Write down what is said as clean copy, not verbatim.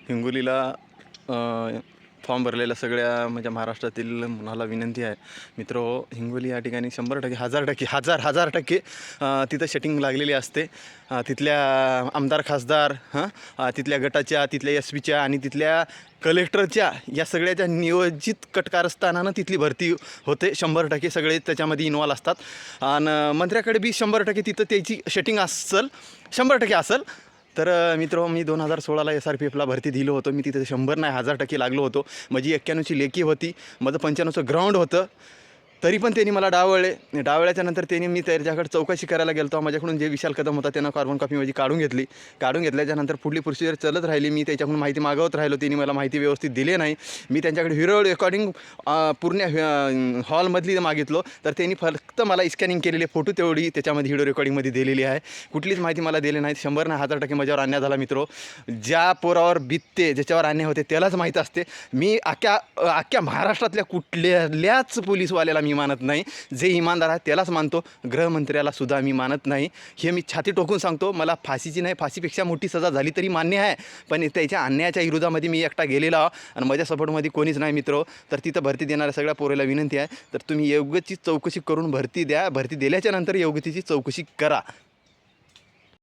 हिंगोलीला form भरलेल्या सगळ्या म्हणजे महाराष्ट्रातील मुलाला विनंती आहे मित्र, हिंगोली या ठिकाणी 100%, हजार टक्के तिथं सेटिंग लागलेली असते. तिथल्या आमदार खासदार तिथल्या गटाच्या, तिथल्या एस पीच्या आणि तिथल्या कलेक्टरच्या या सगळ्याच्या नियोजित कटकारस्थानानं तिथली भरती होते. 100% सगळे त्याच्यामध्ये इन्वॉल्व असतात आणि मंत्र्याकडे बी 100% तिथं त्याची सेटिंग असेल, 100% असेल. तर मित्र, मी 2016ला SRPFला भरती दिलं होतं. मी तिथे 100 नाही 1000% लागलो होतो. माझी 91ची लेखी होती, माझं 95चं ग्राउंड होतं. तरी पण त्यांनी मला डावळल्याच्यानंतर त्यांनी मी त्याच्याकडे चौकशी करायला गेलो होतो. माझ्याकडून जे विशाल कदम होता त्यानं कार्बन कॉपी माझी काढून घेतल्याच्यानंतर पुढली प्रोसिजर चालत राहिली. मी त्याच्याकडून माहिती मागवत राहिलो, त्यांनी मला माहिती व्यवस्थित दिली नाही. मी त्यांच्याकडे व्हिडिओ रेकॉर्डिंग पूर्ण हॉलमधली मागितलो, तर त्यांनी फक्त मला स्कॅनिंग केलेले फोटो तेवढी त्याच्यामध्ये व्हिडिओ रेकॉर्डिंगमध्ये दिलेली आहे. कुठलीच माहिती मला दिली नाही. 100 नाही 1000% माझ्यावर अन्याय झाला मित्र. ज्या पोरावर बितते, ज्याच्यावर अन्याय होते त्यालाच माहीत असते. मी अख्ख्या महाराष्ट्रातल्या कुठल्याच पोलीसवाल्याला मी मानत नाही. जे इमानदार आहे त्यालाच मानतो. गृहमंत्र्याला सुद्धा मी मानत नाही. हे मी छाती टोकून सांगतो. मला फाशीची नाही, फाशीपेक्षा मोठी सजा झाली तरी मान्य आहे, पण त्याच्या अन्यायाच्या विरोधामध्ये मी एकटा गेलेला आणि माझ्या सपोर्टमध्ये कोणीच नाही मित्र. तर तिथं भरती देणाऱ्या सगळ्या पोराला विनंती आहे, तर तुम्ही योग्यची चौकशी करून भरती द्या. भरती दिल्याच्या नंतर योग्यतेची चौकशी करा.